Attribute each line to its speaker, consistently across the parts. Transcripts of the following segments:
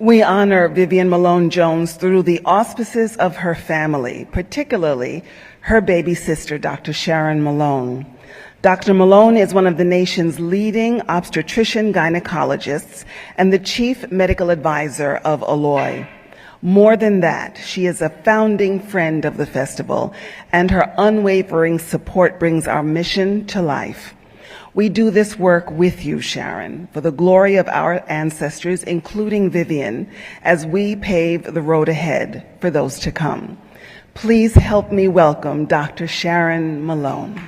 Speaker 1: We honor Vivian Malone Jones through the auspices of her family, particularly her baby sister, Dr. Sharon Malone. Dr. Malone is one of the nation's leading obstetrician gynecologists and the chief medical advisor of Alloy. More than that, she is a founding friend of the festival, and her unwavering support brings our mission to life. We do this work with you, Sharon, for the glory of our ancestors, including Vivian, as we pave the road ahead for those to come. Please help me welcome Dr. Sharon Malone.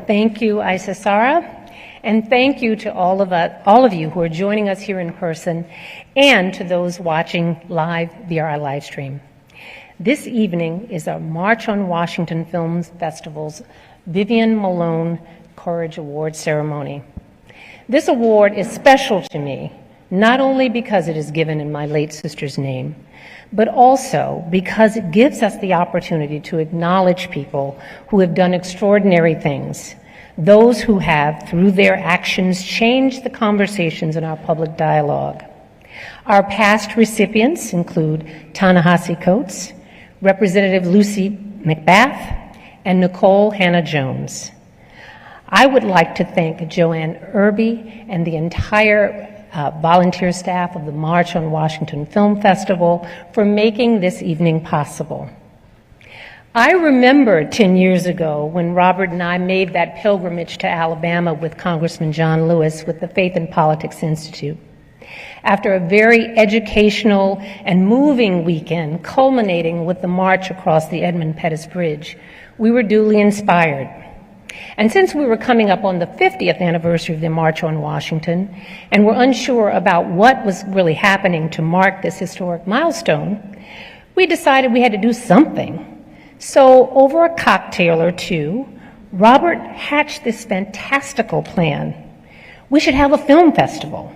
Speaker 2: Thank you, Isisara, and thank you to all of you who are joining us here in person and to those watching live via our live stream. This evening is our March on Washington Film Festival's Vivian Malone Courage Award ceremony. This award is special to me, not only because it is given in my late sister's name, but also because it gives us the opportunity to acknowledge people who have done extraordinary things, those who have, through their actions, changed the conversations in our public dialogue. Our past recipients include Ta-Nehisi Coates, Representative Lucy McBath, and Nicole Hannah-Jones. I would like to thank Joanne Irby and the entire volunteer staff of the March on Washington Film Festival for making this evening possible. I remember 10 years ago when Robert and I made that pilgrimage to Alabama with Congressman John Lewis with the Faith and Politics Institute. After a very educational and moving weekend culminating with the march across the Edmund Pettus Bridge, we were duly inspired. And since we were coming up on the 50th anniversary of the March on Washington and were unsure about what was really happening to mark this historic milestone, we decided we had to do something. So over a cocktail or two, Robert hatched this fantastical plan. We should have a film festival.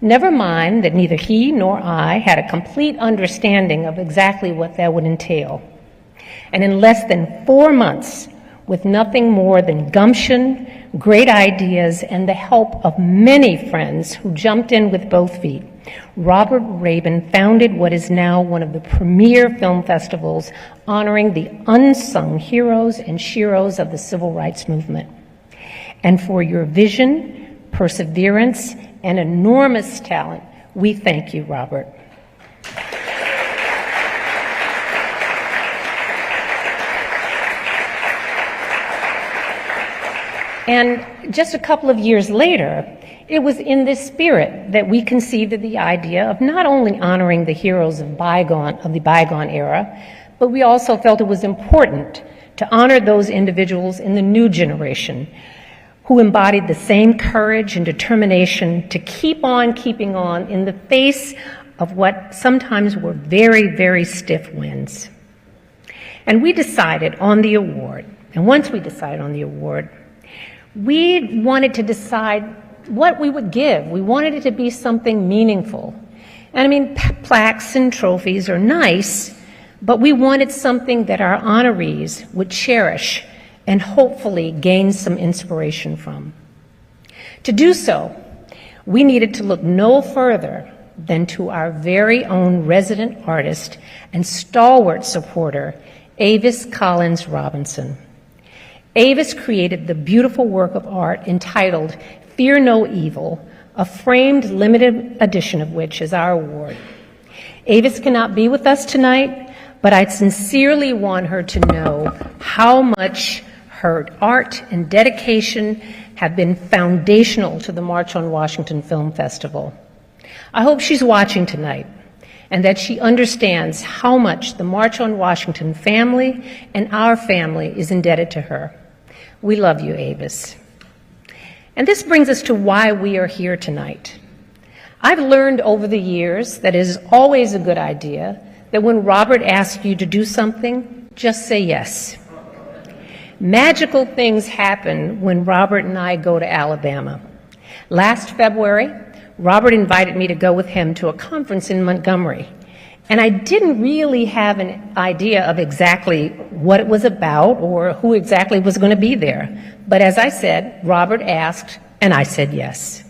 Speaker 2: Never mind that neither he nor I had a complete understanding of exactly what that would entail. And in less than 4 months, with nothing more than gumption, great ideas, and the help of many friends who jumped in with both feet, Robert Rabin founded what is now one of the premier film festivals honoring the unsung heroes and sheroes of the civil rights movement. And for your vision, perseverance, and enormous talent, we thank you, Robert. And just a couple of years later, it was in this spirit that we conceived of the idea of not only honoring the heroes of the bygone era, but we also felt it was important to honor those individuals in the new generation who embodied the same courage and determination to keep on keeping on in the face of what sometimes were very, very stiff winds. And we decided on the award, and once we decided on the award, we wanted to decide what we would give. We wanted it to be something meaningful. And I mean, plaques and trophies are nice, but we wanted something that our honorees would cherish and hopefully gain some inspiration from. To do so, we needed to look no further than to our very own resident artist and stalwart supporter, Avis Collins Robinson. Avis created the beautiful work of art entitled Fear No Evil, a framed limited edition of which is our award. Avis cannot be with us tonight, but I sincerely want her to know how much her art and dedication have been foundational to the March on Washington Film Festival. I hope she's watching tonight and that she understands how much the March on Washington family and our family is indebted to her. We love you, Avis. And this brings us to why we are here tonight. I've learned over the years that it is always a good idea that when Robert asks you to do something, just say yes. Magical things happen when Robert and I go to Alabama. Last February, Robert invited me to go with him to a conference in Montgomery. And I didn't really have an idea of exactly what it was about or who exactly was going to be there. But as I said, Robert asked, and I said yes.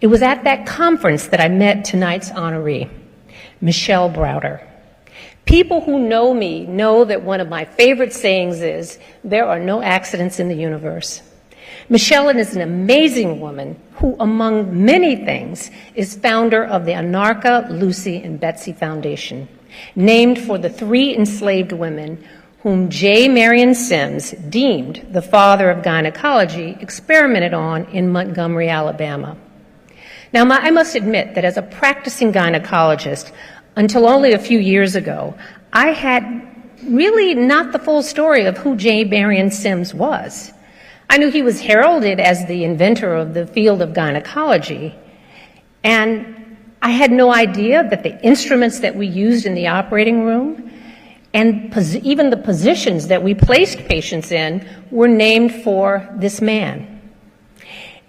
Speaker 2: It was at that conference that I met tonight's honoree, Michelle Browder. People who know me know that one of my favorite sayings is, there are no accidents in the universe. Michelle is an amazing woman who, among many things, is founder of the Anarcha, Lucy, and Betsy Foundation, named for the 3 enslaved women whom J. Marion Sims, deemed the father of gynecology, experimented on in Montgomery, Alabama. Now, I must admit that as a practicing gynecologist, until only a few years ago, I had really not the full story of who J. Marion Sims was. I knew he was heralded as the inventor of the field of gynecology, and I had no idea that the instruments that we used in the operating room and even the positions that we placed patients in were named for this man.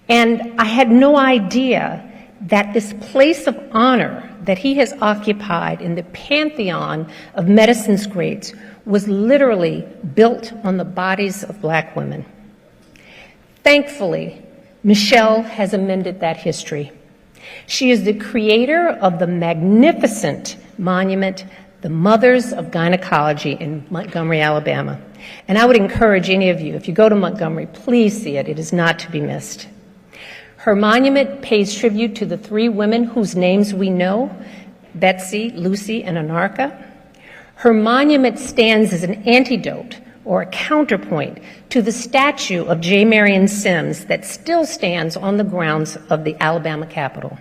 Speaker 2: And I had no idea that this place of honor that he has occupied in the pantheon of medicine's greats was literally built on the bodies of Black women. Thankfully, Michelle has amended that history. She is the creator of the magnificent monument, the Mothers of Gynecology in Montgomery, Alabama. And I would encourage any of you, if you go to Montgomery, please see it. It is not to be missed. Her monument pays tribute to the 3 women whose names we know, Betsy, Lucy, and Anarcha. Her monument stands as an antidote or a counterpoint to the statue of J. Marion Sims that still stands on the grounds of the Alabama Capitol.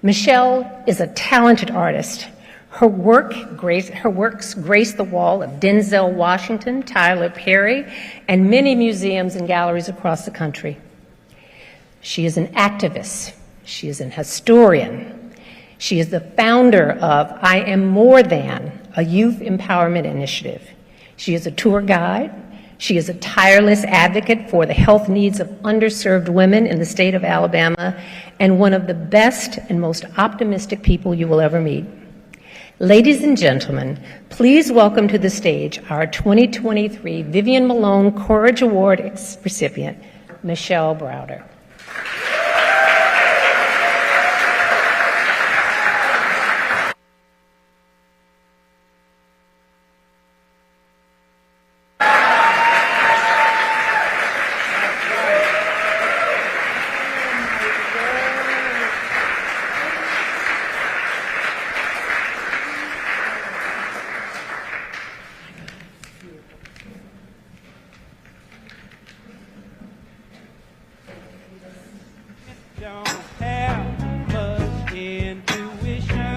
Speaker 2: Michelle is a talented artist. Her works grace the wall of Denzel Washington, Tyler Perry, and many museums and galleries across the country. She is an activist. She is an historian. She is the founder of I Am More Than, a youth empowerment initiative. She is a tour guide. She is a tireless advocate for the health needs of underserved women in the state of Alabama, and one of the best and most optimistic people you will ever meet. Ladies and gentlemen, please welcome to the stage our 2023 Vivian Malone Courage Award recipient, Michelle Browder.
Speaker 3: Don't have much intuition.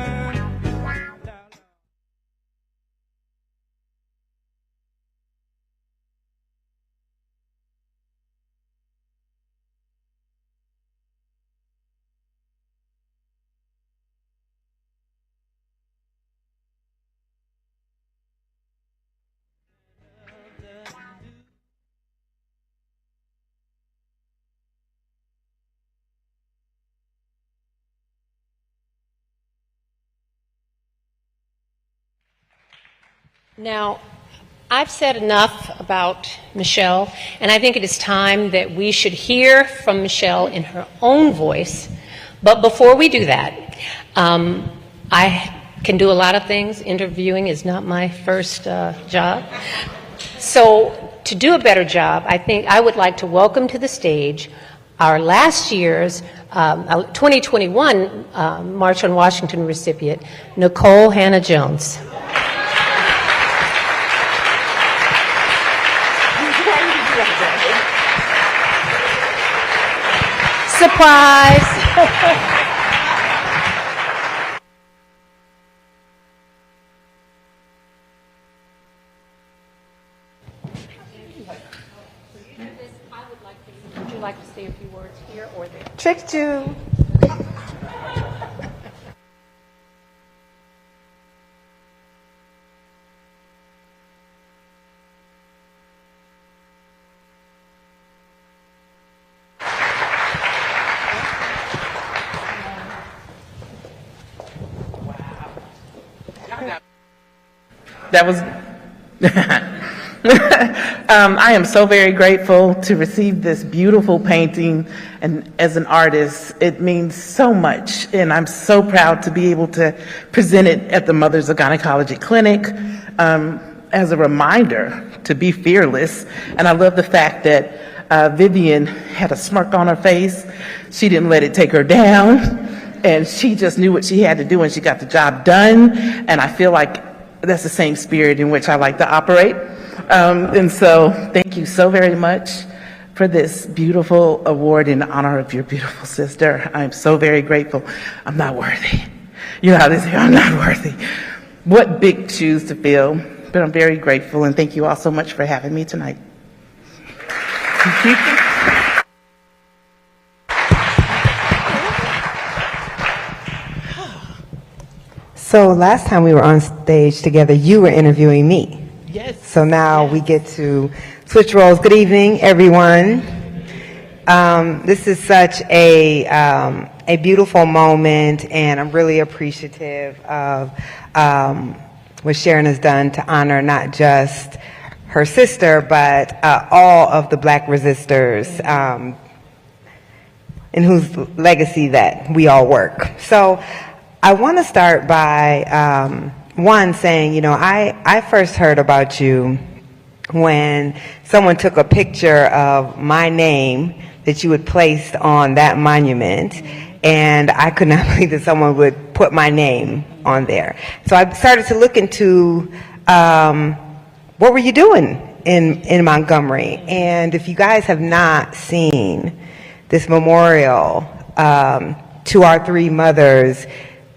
Speaker 2: Now, I've said enough about Michelle, and I think it is time that we should hear from Michelle in her own voice. But before we do that, I can do a lot of things. Interviewing is not my first job. So to do a better job, I think I would like to welcome to the stage our last year's 2021 March on Washington recipient, Nicole Hannah-Jones. Surprise! Would you like to say a few words here or there?
Speaker 4: Trick 2. That was. I am so very grateful to receive this beautiful painting, and as an artist, it means so much, and I'm so proud to be able to present it at the Mothers of Gynecology Clinic as a reminder to be fearless. And I love the fact that Vivian had a smirk on her face. She didn't let it take her down, and she just knew what she had to do, and she got the job done. And I feel like that's the same spirit in which I like to operate. And so thank you so very much for this beautiful award in honor of your beautiful sister. I'm so very grateful. I'm not worthy. You know how they say, I'm not worthy. What big shoes to fill, but I'm very grateful, and thank you all so much for having me tonight.
Speaker 5: So last time we were on stage together, you were interviewing me.
Speaker 4: Yes.
Speaker 5: So now we get to switch roles. Good evening, everyone. This is such a beautiful moment, and I'm really appreciative of what Sharon has done to honor not just her sister, but all of the Black resistors in whose legacy that we all work. So I want to start by one saying, you know, I first heard about you when someone took a picture of my name that you had placed on that monument, and I could not believe that someone would put my name on there. So I started to look into what were you doing in Montgomery, and if you guys have not seen this memorial to our three mothers,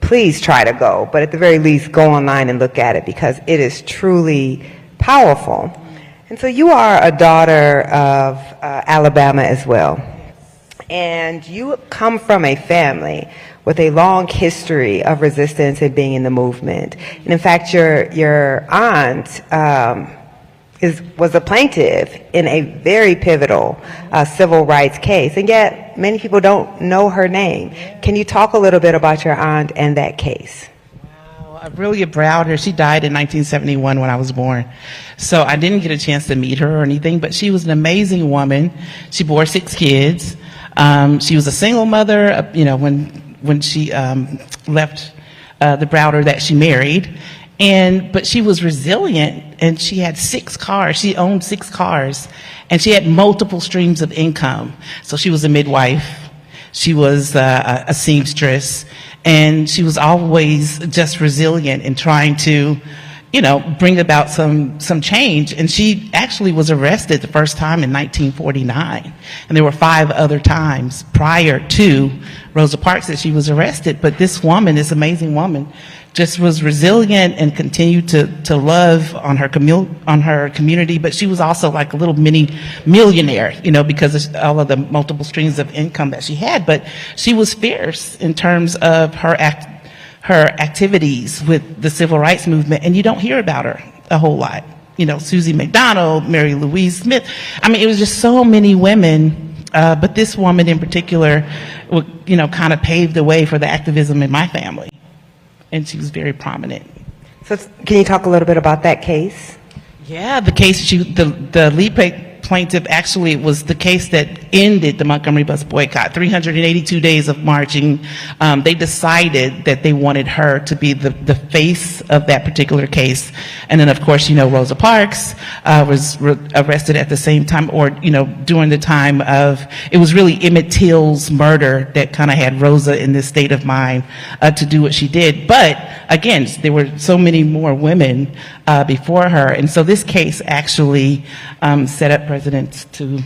Speaker 5: please try to go, but at the very least, go online and look at it, because it is truly powerful. And so you are a daughter of Alabama as well. And you come from a family with a long history of resistance and being in the movement. And in fact, your aunt was a plaintiff in a very pivotal civil rights case, and yet many people don't know her name. Can you talk a little bit about your aunt and that case?
Speaker 4: Wow, I'm really proud of her. She died in 1971 when I was born, so I didn't get a chance to meet her or anything, but she was an amazing woman. She bore 6 kids. She was a single mother, you know, when she left the Browder that she married. But she was resilient, and she had 6 cars. She owned 6 cars, and she had multiple streams of income. So she was a midwife. She was a seamstress, and she was always just resilient in trying to, you know, bring about some change. And she actually was arrested the first time in 1949. And there were 5 other times prior to Rosa Parks that she was arrested. But this woman, this amazing woman, just was resilient and continued to love on her community. But she was also like a little mini millionaire, you know, because of all of the multiple streams of income that she had. But she was fierce in terms of her activities with the civil rights movement, and you don't hear about her a whole lot. You know, Susie McDonald, Mary Louise Smith. I mean, it was just so many women, but this woman in particular, you know, kind of paved the way for the activism in my family, and she was very prominent.
Speaker 5: So can you talk a little bit about that case?
Speaker 4: Yeah, the case, the lead plaintiff actually was the case that ended the Montgomery bus boycott. 382 days of marching. They decided that they wanted her to be the face of that particular case. And then, of course, you know, Rosa Parks was arrested at the same time, or, you know, during the time of, it was really Emmett Till's murder that kind of had Rosa in this state of mind to do what she did. But again, there were so many more women before her. And so this case actually set up precedents to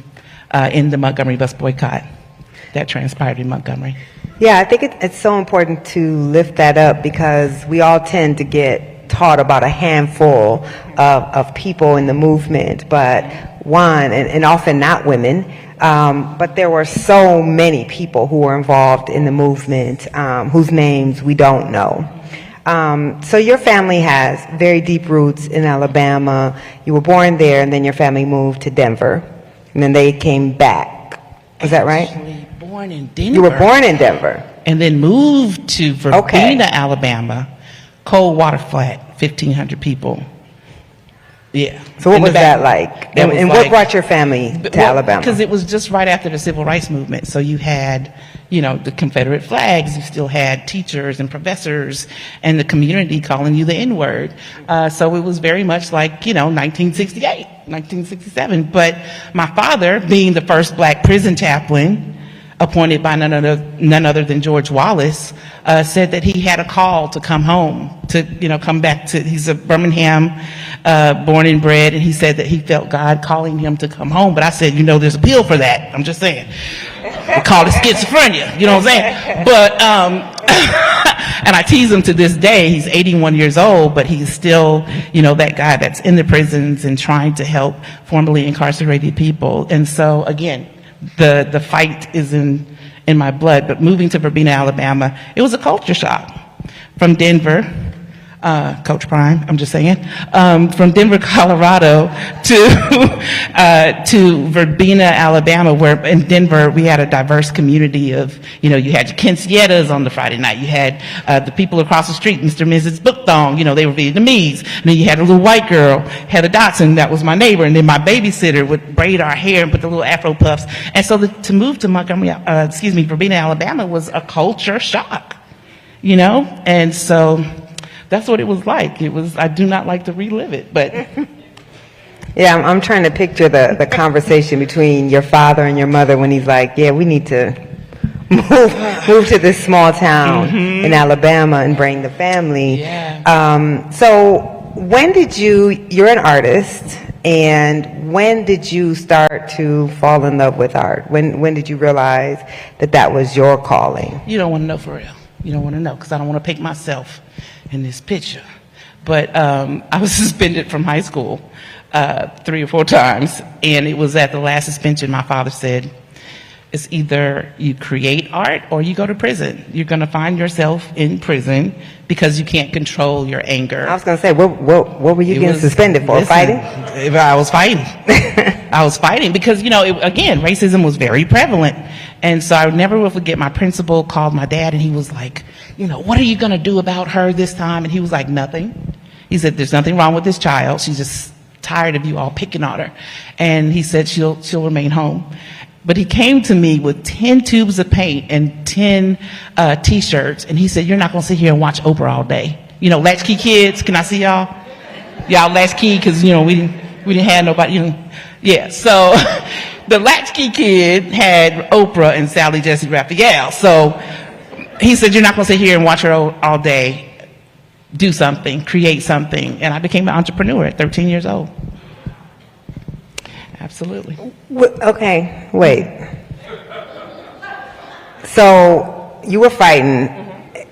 Speaker 4: end the Montgomery bus boycott that transpired in Montgomery.
Speaker 5: Yeah, I think it's so important to lift that up, because we all tend to get taught about a handful of people in the movement, but one, and often not women, but there were so many people who were involved in the movement whose names we don't know. So your family has very deep roots in Alabama. You were born there, and then your family moved to Denver, and then they came back. Is that right?
Speaker 4: Actually born in Denver.
Speaker 5: You were born in Denver.
Speaker 4: And then moved to Verbena, Alabama, Cold Water Flat, 1,500 people. Yeah.
Speaker 5: So what
Speaker 4: In the
Speaker 5: was that
Speaker 4: back.
Speaker 5: like?
Speaker 4: That was
Speaker 5: And what
Speaker 4: like-
Speaker 5: brought your family to Alabama?
Speaker 4: Because it was just right after the civil rights movement. So you had, you know, the Confederate flags. You still had teachers and professors and the community calling you the N-word. So it was very much like, you know, 1968, 1967. But my father, being the first black prison chaplain, appointed by none other than George Wallace, said that he had a call to come home, to, you know, come back to, he's a Birmingham born and bred, and he said that he felt God calling him to come home. But I said, you know, there's a pill for that. I'm just saying. We call it schizophrenia, you know what I'm saying? But, and I tease him to this day. He's 81 years old, but he's still, you know, that guy that's in the prisons and trying to help formerly incarcerated people. And so, again, the fight is in my blood. But moving to Verbena, Alabama, it was a culture shock. From Denver, Coach Prime, I'm just saying, from Denver, Colorado to Verbena, Alabama, where in Denver we had a diverse community of, you know, you had your Kinsietas on the Friday night, you had the people across the street, Mr. and Mrs. Bookthong, you know, they were Vietnamese, and then you had a little white girl, Heather Dotson, that was my neighbor, and then my babysitter would braid our hair and put the little Afro puffs. And so to move to Verbena, Alabama was a culture shock, you know, and so that's what it was like. I do not like to relive it, but.
Speaker 5: Yeah, I'm trying to picture the conversation between your father and your mother when he's like, yeah, we need to move to this small town in Alabama and bring the family.
Speaker 4: Yeah.
Speaker 5: So when did you're an artist, and when did you start to fall in love with art? When did you realize that was your calling?
Speaker 4: You don't want to know for real. You don't want to know, because I don't want to pick myself in this picture. But I was suspended from high school 3 or 4 times, and it was at the last suspension my father said, it's either you create art or you go to prison. You're going to find yourself in prison because you can't control your anger.
Speaker 5: I was going to say, what were you getting suspended for?
Speaker 4: Listen,
Speaker 5: Fighting?
Speaker 4: I was fighting. I was fighting because, you know, again, racism was very prevalent. And so I never will forget, my principal called my dad, and he was like, you know, what are you going to do about her this time? And he was like, nothing. He said, there's nothing wrong with this child. She's just tired of you all picking on her. And he said she'll remain home. But he came to me with 10 tubes of paint and 10 T-shirts, and he said, you're not going to sit here and watch Oprah all day. You know, latchkey kids, can I see y'all? Y'all latchkey, because, you know, we didn't have nobody, you know. Yeah, so the latchkey kid had Oprah and Sally Jesse Raphael. So he said, you're not going to sit here and watch her all day. Do something, create something. And I became an entrepreneur at 13 years old. Absolutely.
Speaker 5: Okay, wait. So you were fighting.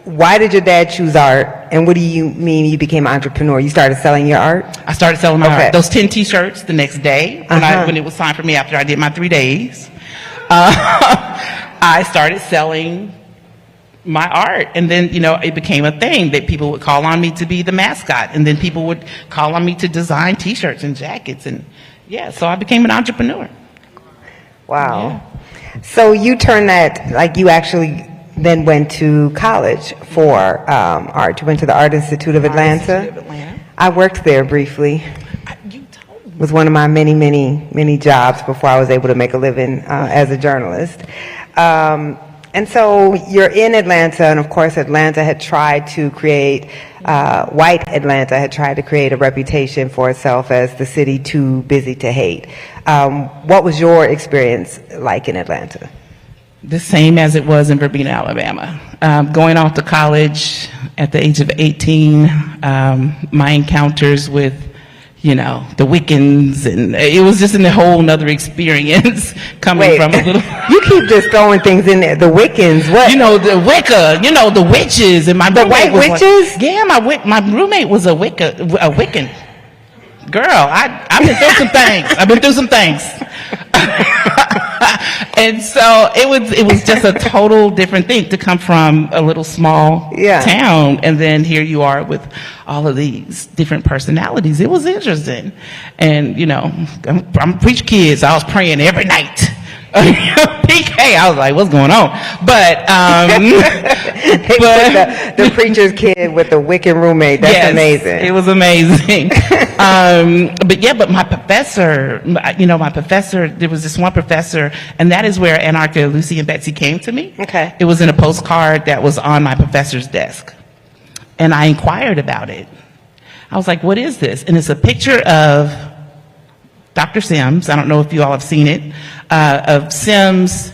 Speaker 5: Why did your dad choose art? And what do you mean you became an entrepreneur? You started selling your art?
Speaker 4: I started selling my
Speaker 5: Okay.
Speaker 4: art. Those 10 T-shirts the next day when it was time for me after I did my 3 days. I started selling my art, and then, you know, it became a thing that people would call on me to be the mascot, and then people would call on me to design T-shirts and jackets, and yeah, so I became an entrepreneur.
Speaker 5: Wow. So you turned that, like, you actually then went to college for art. You went to the Art Institute of Atlanta.
Speaker 4: Institute of Atlanta.
Speaker 5: I worked there briefly.
Speaker 4: You told me.
Speaker 5: It was one of my many jobs before I was able to make a living as a journalist. And so you're in Atlanta, and of course Atlanta had tried to create, white Atlanta had tried to create a reputation for itself as the city too busy to hate. What was your experience like in Atlanta?
Speaker 4: The same as it was in Verbena, Alabama. Going off to college at the age of 18, my encounters with, you know, the Wiccans, and it was just a whole nother experience coming
Speaker 5: Wait,
Speaker 4: from a little.
Speaker 5: you keep just throwing things in there. The Wiccans, what?
Speaker 4: You know, the Wicca, you know, the witches, and my
Speaker 5: The
Speaker 4: roommate
Speaker 5: white
Speaker 4: was like-
Speaker 5: witches?
Speaker 4: yeah, my roommate was a Wiccan. Girl, I've been through some things. I've been through some things. And so it was just a total different thing to come from a little small town, and then here you are with all of these different personalities. It was interesting. And, you know, I'm a preacher kid, so I was praying every night. PK, I was like, what's going on? But,
Speaker 5: They put the preacher's kid with the Wiccan roommate. That's
Speaker 4: yes,
Speaker 5: amazing.
Speaker 4: It was amazing. But my professor, there was this one professor, and that is where Anarcha, Lucy, and Betsy came to me.
Speaker 5: Okay.
Speaker 4: It was in a postcard that was on my professor's desk. And I inquired about it. I was like, what is this? And it's a picture of Dr. Sims. I don't know if you all have seen it, of Sims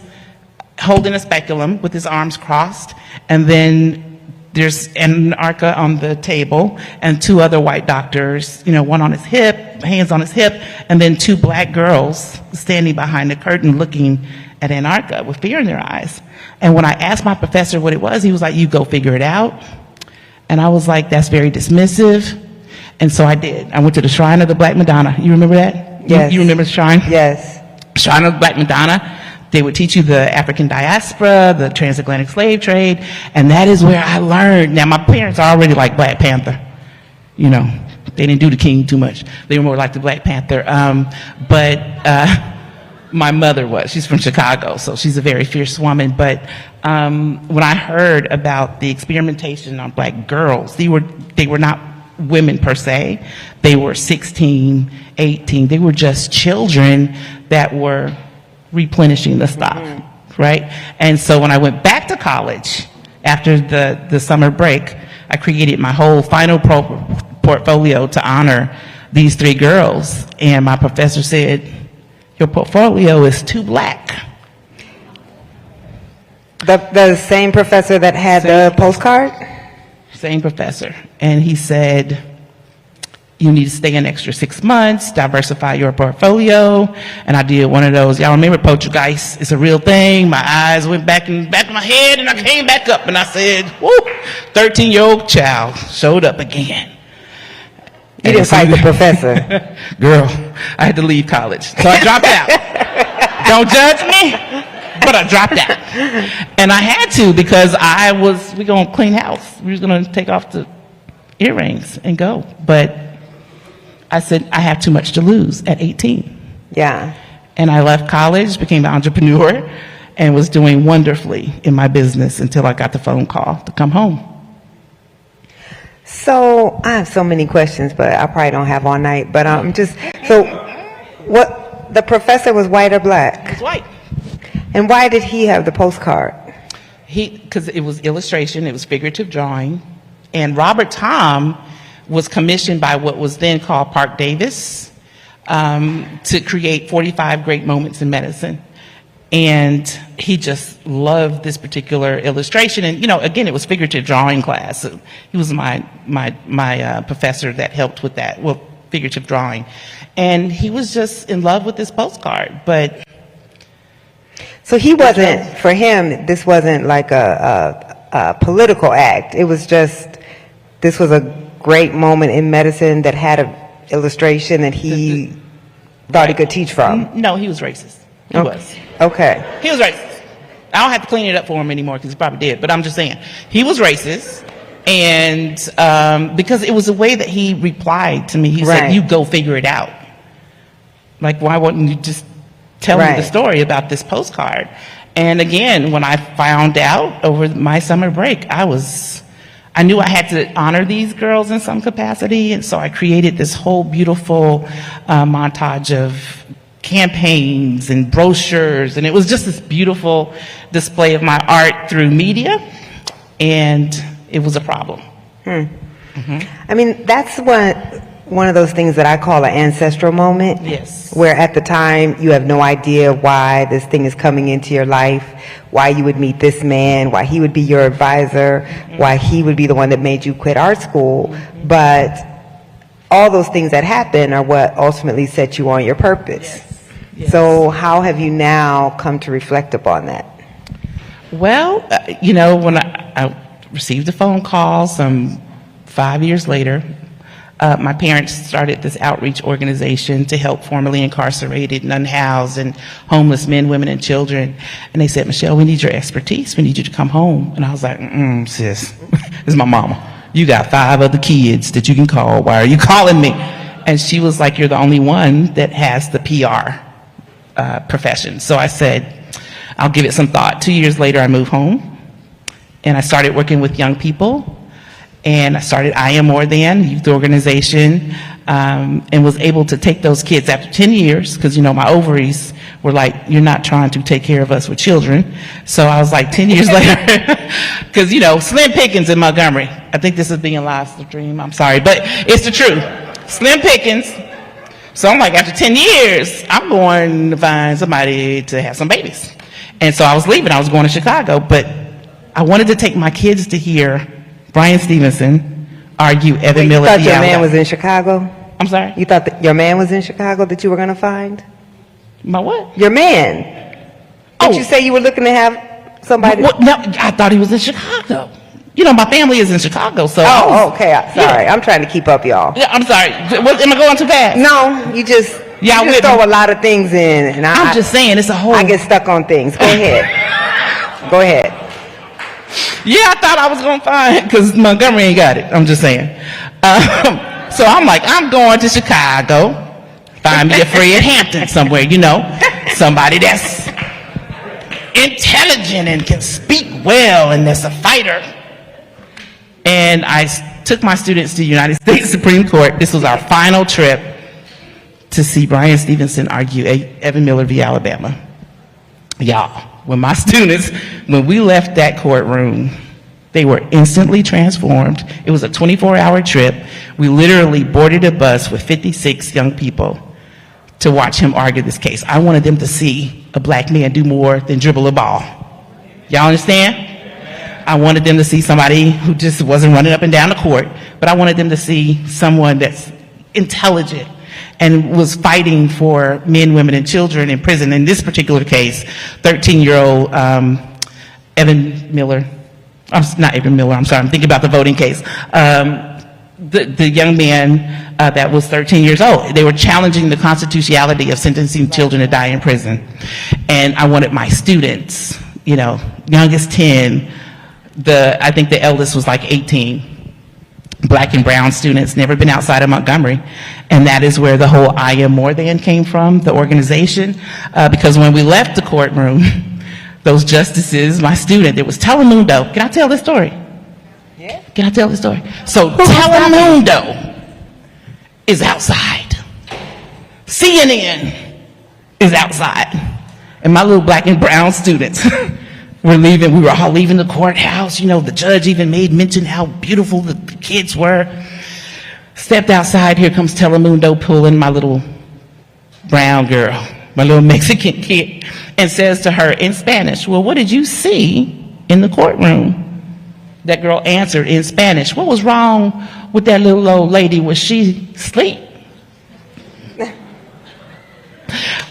Speaker 4: holding a speculum with his arms crossed, and then there's Anarcha on the table and two other white doctors, one on his hip, hands on his hip, and then two black girls standing behind the curtain looking at Anarcha with fear in their eyes. And when I asked my professor what it was, he was like, you go figure it out. And I was like, that's very dismissive. And so I did. I went to the Shrine of the Black Madonna. You remember that?
Speaker 5: Yes.
Speaker 4: You remember the shrine?
Speaker 5: Yes.
Speaker 4: Shrine of the Black Madonna. They would teach you the African diaspora, the transatlantic slave trade, and that is where I learned. Now, my parents are already like Black Panther. They didn't do the king too much. They were more like the Black Panther. But my mother was. She's from Chicago, so she's a very fierce woman. But when I heard about the experimentation on black girls, they were not women per se. They were 16, 18. They were just children that were replenishing the stock, right? And so when I went back to college after the summer break, I created my whole final portfolio to honor these three girls. And my professor said, your portfolio is too black.
Speaker 5: The same professor that had the postcard?
Speaker 4: Same professor. And he said, you need to stay an extra 6 months, diversify your portfolio. And I did one of those. Y'all remember Poltergeist? It's a real thing. My eyes went back in my head, and I came back up, and I said, whoo, 13-year-old child showed up again.
Speaker 5: You didn't fight the professor.
Speaker 4: Girl, I had to leave college. So I dropped out. Don't judge me, but I dropped out. And I had to because we're going to clean house. We was going to take off the earrings and go. But I said, I have too much to lose at 18.
Speaker 5: Yeah.
Speaker 4: And I left college, became an entrepreneur, and was doing wonderfully in my business until I got the phone call to come home.
Speaker 5: So I have so many questions, but I probably don't have all night. But what the professor was white or black?
Speaker 4: It's white.
Speaker 5: And why did he have the postcard?
Speaker 4: Because it was illustration, it was figurative drawing, and Robert Tom was commissioned by what was then called Park Davis to create 45 great moments in medicine. And he just loved this particular illustration. And, again, it was figurative drawing class. So he was my professor that helped with that, figurative drawing. And he was just in love with this postcard. But
Speaker 5: so he wasn't, for him, this wasn't like a political act. It was just, this was a great moment in medicine that had an illustration that he thought he could teach from.
Speaker 4: No, he was racist. He was.
Speaker 5: Okay.
Speaker 4: He was racist. I don't have to clean it up for him anymore because he probably did, but I'm just saying. He was racist, and because it was the way that he replied to me. He said, you go figure it out. Like, why wouldn't you just tell me the story about this postcard? And again, when I found out over my summer break, I knew I had to honor these girls in some capacity, and so I created this whole beautiful montage of campaigns and brochures, and it was just this beautiful display of my art through media, and it was a problem.
Speaker 5: I mean, that's one of those things that I call an ancestral moment.
Speaker 4: Yes.
Speaker 5: Where at the time you have no idea why this thing is coming into your life, why you would meet this man, why he would be your advisor, why he would be the one that made you quit art school, but all those things that happen are what ultimately set you on your purpose.
Speaker 4: Yes. Yes.
Speaker 5: So how have you now come to reflect upon that?
Speaker 4: Well, when I received a phone call some 5 years later, my parents started this outreach organization to help formerly incarcerated and unhoused and homeless men, women, and children. And they said, Michelle, we need your expertise. We need you to come home. And I was like, sis, this is my mama. You got 5 other kids that you can call. Why are you calling me? And she was like, you're the only one that has the PR profession. So I said, I'll give it some thought. 2 years later, I moved home, and I started working with young people. And I started I Am More Than youth organization and was able to take those kids after 10 years, because, you know, my ovaries were like, you're not trying to take care of us with children. So I was like, 10 years later, because, you know, Slim Pickens in Montgomery. I think this is being live stream. I'm sorry, but it's the truth. Slim Pickens. So I'm like, after 10 years, I'm going to find somebody to have some babies. And so I was leaving. I was going to Chicago, but I wanted to take my kids to hear Brian Stevenson argue Evan
Speaker 5: You
Speaker 4: Miller.
Speaker 5: thought your man was in Chicago?
Speaker 4: I'm sorry?
Speaker 5: You thought that your man was in Chicago that you were going to find?
Speaker 4: My what?
Speaker 5: Your man.
Speaker 4: Oh.
Speaker 5: Did you say you were looking to have somebody?
Speaker 4: What? No, I thought he was in Chicago. You know, my family is in Chicago, so.
Speaker 5: Oh, okay. Sorry.
Speaker 4: Yeah.
Speaker 5: I'm trying to keep up, y'all.
Speaker 4: Yeah, I'm sorry. Am I going too fast?
Speaker 5: No, you just,
Speaker 4: Yeah,
Speaker 5: you just
Speaker 4: with
Speaker 5: throw
Speaker 4: me.
Speaker 5: a lot of things in. And
Speaker 4: I'm just saying, it's a whole.
Speaker 5: I get stuck on things. Go ahead. Go ahead.
Speaker 4: Yeah, I thought I was going to find, because Montgomery ain't got it. I'm just saying. So I'm like, I'm going to Chicago. Find me a Fred Hampton somewhere, you know. Somebody that's intelligent and can speak well and that's a fighter. And I took my students to the United States Supreme Court. This was our final trip to see Brian Stevenson argue Evan Miller v. Alabama. Y'all, when my students, when we left that courtroom, they were instantly transformed. It was a 24-hour trip. We literally boarded a bus with 56 young people to watch him argue this case. I wanted them to see a black man do more than dribble a ball. Y'all understand? I wanted them to see somebody who just wasn't running up and down the court, but I wanted them to see someone that's intelligent and was fighting for men, women, and children in prison. In this particular case, 13-year-old Evan Miller, not Evan Miller, I'm sorry, I'm thinking about the voting case. The young man that was 13 years old. They were challenging the constitutionality of sentencing children to die in prison. And I wanted my students, you know, youngest 10, I think the eldest was like 18, black and brown students, never been outside of Montgomery. And that is where the whole I Am More Than came from, the organization. Because when we left the courtroom, those justices, my student, it was Telemundo. Can I tell this story? Yeah. Can I tell this story? So Telemundo is outside. CNN is outside. And my little black and brown students were leaving. We were all leaving the courthouse. You know, the judge even made mention how beautiful the kids were. Stepped outside. Here comes Telemundo pulling my little brown girl, my little Mexican kid, and says to her in Spanish, well, what did you see in the courtroom? That girl answered in Spanish, what was wrong with that little old lady? Was she asleep?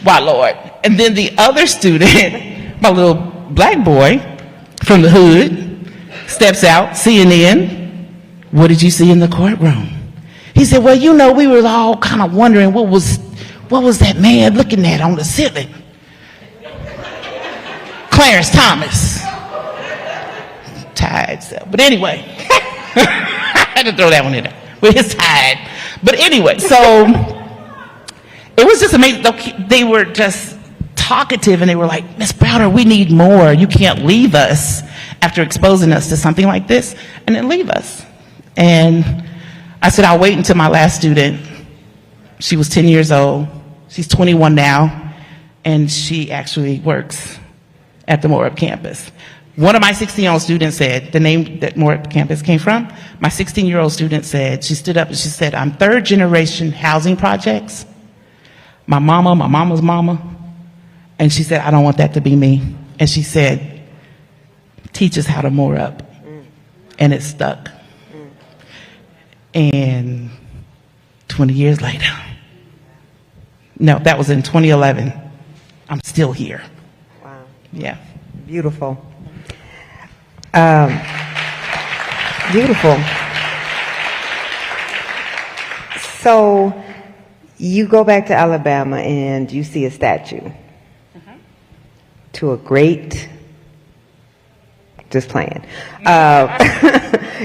Speaker 4: Why, Lord. And then the other student, my little black boy from the hood, steps out, CNN. What did you see in the courtroom? He said, well, you know, we were all kind of wondering what was that man looking at on the ceiling? Clarence Thomas. Tied self. But anyway, I had to throw that one in there with his tied. But anyway, so it was just amazing. They were just talkative and they were like, Miss Browder, we need more. You can't leave us after exposing us to something like this and then leave us. And I said, I'll wait until my last student. She was 10 years old. She's 21 now. And she actually works at the Morehead campus. One of my 16-year-old students said, the name that Morehead campus came from, my 16-year-old student said, she stood up and she said, I'm third generation housing projects. My mama's mama. And she said, I don't want that to be me. And she said, teach us how to moor up. And it stuck. And 20 years later, no, that was in 2011, I'm still here.
Speaker 5: Wow.
Speaker 4: Yeah.
Speaker 5: Beautiful. Beautiful. So you go back to Alabama and you see a statue to a great, just playing.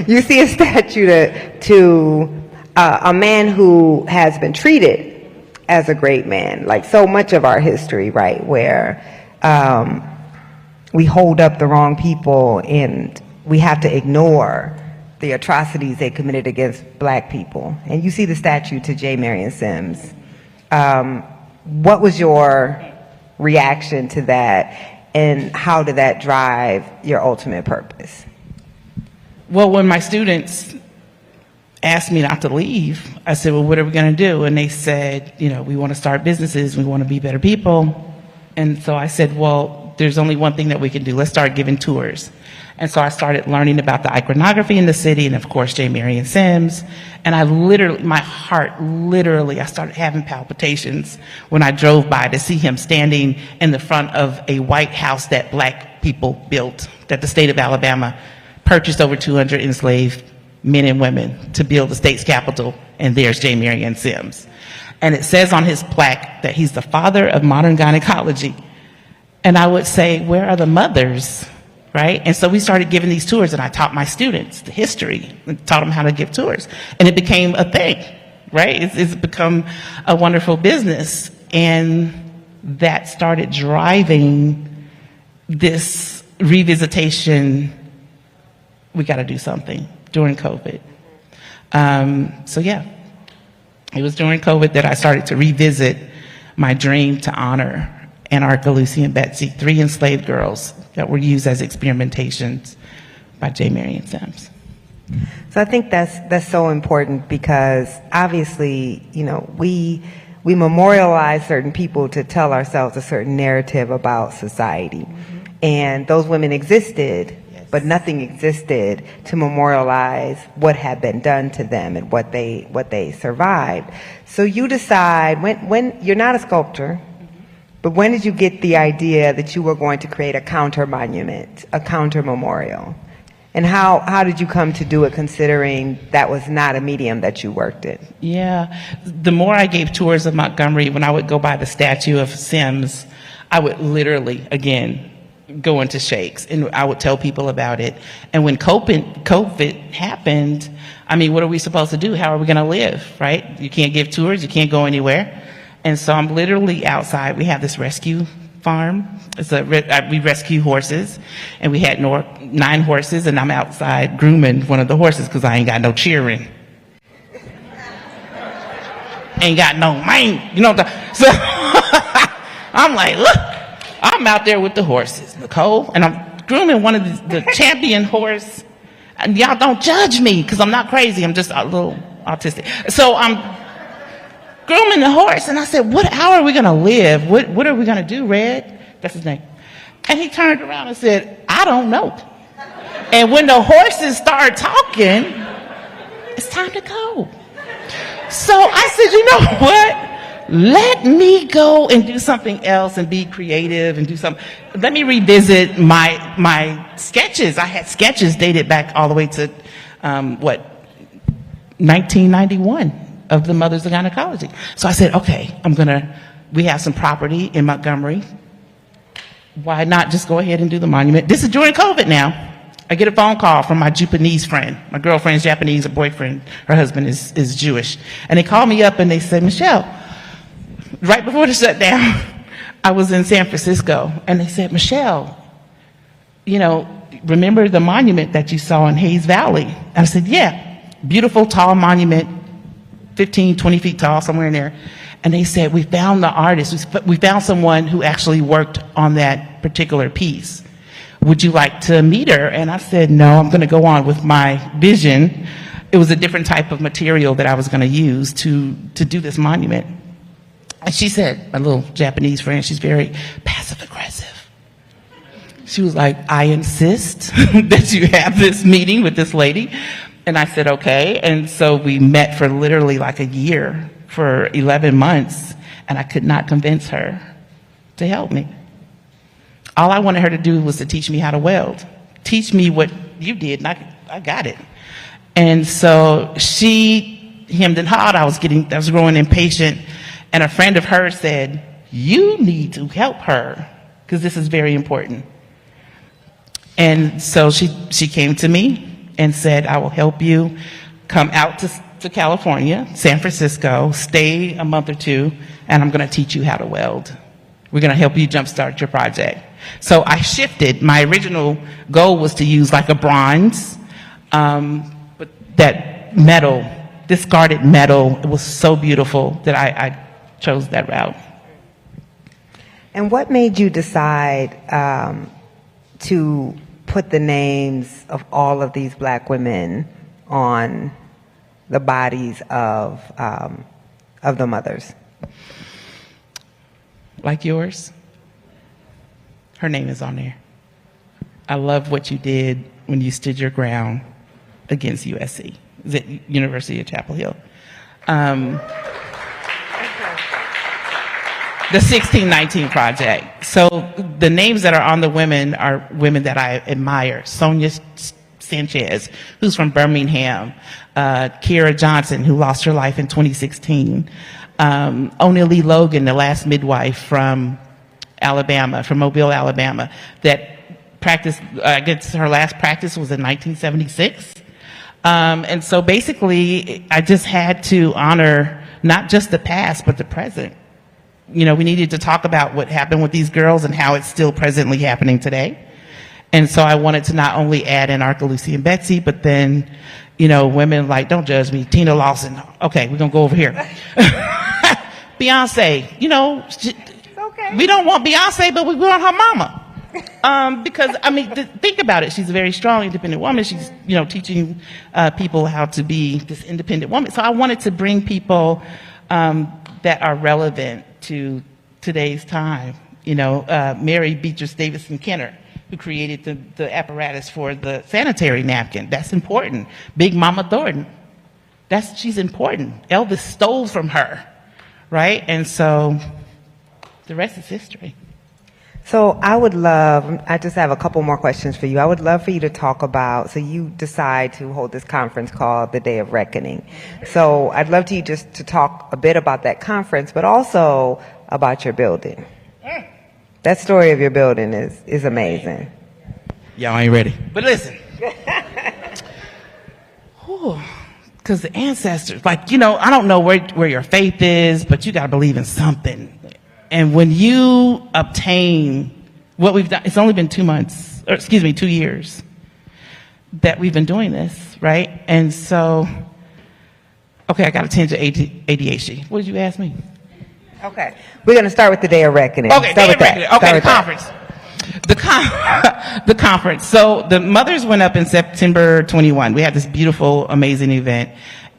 Speaker 5: You see a statue to a man who has been treated as a great man, like so much of our history, right, where we hold up the wrong people and we have to ignore the atrocities they committed against black people, and you see the statue to J. Marion Sims. What was your reaction to that, and how did that drive your ultimate purpose?
Speaker 4: Well, when my students asked me not to leave, I said, well, what are we going to do? And they said, you know, we want to start businesses. We want to be better people. And so I said, well, there's only one thing that we can do. Let's start giving tours. And so I started learning about the iconography in the city and, of course, J. Marion Sims. And I literally, my heart literally, I started having palpitations when I drove by to see him standing in the front of a white house that black people built, that the state of Alabama purchased over 200 enslaved men and women to build the state's capital. And there's J. Marion Sims. And it says on his plaque that he's the father of modern gynecology. And I would say, where are the mothers? Right? And so we started giving these tours, and I taught my students the history and taught them how to give tours. And it became a thing, right? It's become a wonderful business. And that started driving this revisitation. We got to do something during COVID. So yeah, it was during COVID that I started to revisit my dream to honor Anarcha, Lucy, and Betsy, 3 enslaved girls that were used as experimentations by J. Marion Sims.
Speaker 5: So I think that's so important, because obviously, you know, we memorialize certain people to tell ourselves a certain narrative about society. And those women existed, but nothing existed to memorialize what had been done to them and what they survived. So you decide, when you're not a sculptor, but when did you get the idea that you were going to create a counter monument, a counter memorial? And how did you come to do it, considering that was not a medium that you worked in?
Speaker 4: Yeah, the more I gave tours of Montgomery, when I would go by the statue of Sims, I would literally, again, go into shakes, and I would tell people about it. And when COVID happened, I mean, what are we supposed to do? How are we going to live, right? You can't give tours, you can't go anywhere. And so I'm literally outside. We have this rescue farm. We rescue horses, and we had 9 horses, and I'm outside grooming one of the horses because I ain't got no cheering. Ain't got no mane, you know. So I'm like, look, I'm out there with the horses, Nicole, and I'm grooming one of the champion horse. And y'all don't judge me because I'm not crazy. I'm just a little autistic. So I'm grooming the horse, and I said, how are we going to live? What are we going to do, Red? That's his name. And he turned around and said, I don't know. And when the horses started talking, it's time to go. So I said, you know what? Let me go and do something else and be creative and do something. Let me revisit my sketches. I had sketches dated back all the way to, 1991. Of the Mothers of Gynecology. So I said, okay, we have some property in Montgomery. Why not just go ahead and do the monument? This is during COVID now. I get a phone call from my Japanese friend. My girlfriend's Japanese, her boyfriend, her husband is Jewish. And they called me up and they said, Michelle, right before the shutdown, I was in San Francisco, and they said, Michelle, you know, remember the monument that you saw in Hayes Valley? And I said, yeah, beautiful, tall monument, 15, 20 feet tall, somewhere in there. And they said, we found the artist. We found someone who actually worked on that particular piece. Would you like to meet her? And I said, no, I'm going to go on with my vision. It was a different type of material that I was going to use to do this monument. And she said, my little Japanese friend, she's very passive aggressive. She was like, I insist that you have this meeting with this lady. And I said, okay. And so we met for literally like a year, for 11 months, and I could not convince her to help me. All I wanted her to do was to teach me how to weld. Teach me what you did, and I got it. And so she hemmed and hawed. I was growing impatient, and a friend of hers said, you need to help her, because this is very important. And so she came to me and said, I will help you come out to California, San Francisco, stay a month or 2, and I'm going to teach you how to weld. We're going to help you jumpstart your project. So I shifted. My original goal was to use like a bronze, but that metal, discarded metal. It was so beautiful that I chose that route.
Speaker 5: And what made you decide to put the names of all of these black women on the bodies of the mothers?
Speaker 4: Like yours, her name is on there. I love what you did when you stood your ground against USC, is it University of Chapel Hill? The 1619 Project. So the names that are on the women are women that I admire. Sonia Sanchez, who's from Birmingham. Kiera Johnson, who lost her life in 2016. Ona Lee Logan, the last midwife from Alabama, from Mobile, Alabama, that practiced, I guess her last practice was in 1976. And so basically, I just had to honor not just the past, but the present. You know, we needed to talk about what happened with these girls and how it's still presently happening today. And so I wanted to not only add in Arca, Lucy, and Betsy, but then, you know, women like, don't judge me, Tina Lawson. Okay, we're going to go over here. Beyonce, you know, we don't want Beyonce, but we want her mama. Because, I mean, think about it. She's a very strong, independent woman. She's, you know, teaching people how to be this independent woman. So I wanted to bring people that are relevant to today's time. You know, Mary Beatrice Davidson Kenner, who created the apparatus for the sanitary napkin. That's important. Big Mama Thornton. She's important. Elvis stole from her, right? And so the rest is history.
Speaker 5: So I just have a couple more questions for you. I would love for you to talk about, so you decide to hold this conference called the Day of Reckoning. So I'd love to talk a bit about that conference, but also about your building. That story of your building is amazing.
Speaker 4: Y'all ain't ready. But listen. Because the ancestors, like, you know, I don't know where your faith is, but you got to believe in something. And when you obtain what we've done, it's only been 2 years that we've been doing this, right? And so, okay, I got to tend to ADHD. What did you ask me?
Speaker 5: Okay. We're going to start with the Day of Reckoning.
Speaker 4: Okay, Day of Reckoning. Okay, the conference. The conference. So the mothers went up in September 21. We had this beautiful, amazing event.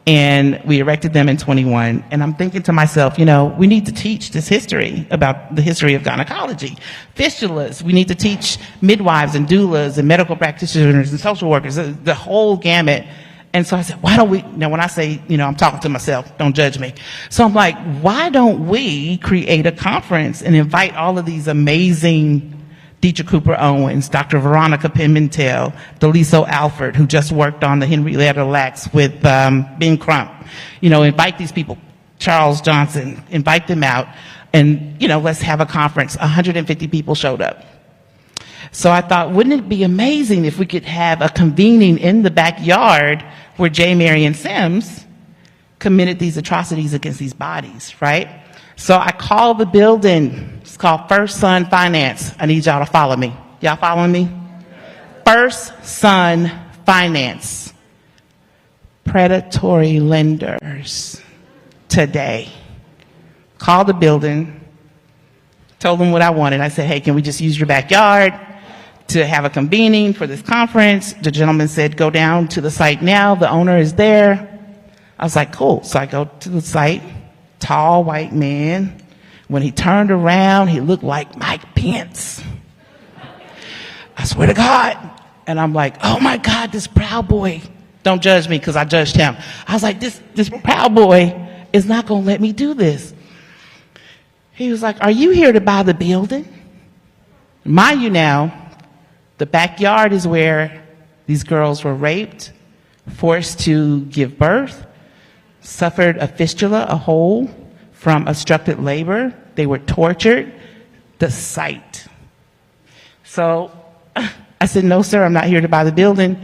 Speaker 4: And we erected them in 21. And I'm thinking to myself, you know, we need to teach this history about the history of gynecology. Fistulas, we need to teach midwives and doulas and medical practitioners and social workers, the whole gamut. And so I said, why don't we, now when I say, you know, I'm talking to myself, don't judge me. So I'm like, why don't we create a conference and invite all of these amazing Deidre Cooper Owens, Dr. Veronica Pimentel, Deliso Alford, who just worked on the Henrietta Lacks with Ben Crump. You know, invite these people, Charles Johnson, invite them out, and, you know, let's have a conference. 150 people showed up. So I thought, wouldn't it be amazing if we could have a convening in the backyard where J. Marion Sims committed these atrocities against these bodies, right? So I called the building. It's called First Son Finance. I need y'all to follow me. Y'all following me? First Son Finance. Predatory lenders today. Called the building, told them what I wanted. I said, hey, can we just use your backyard to have a convening for this conference? The gentleman said, go down to the site now. The owner is there. I was like, cool. So I go to the site. Tall white man. When he turned around, he looked like Mike Pence. I swear to God. And I'm like, oh my God, this Proud Boy. Don't judge me because I judged him. I was like, this Proud Boy is not going to let me do this. He was like, are you here to buy the building? Mind you now, the backyard is where these girls were raped, forced to give birth, suffered a fistula, a hole from obstructed labor. They were tortured. The site. So I said, no, sir, I'm not here to buy the building.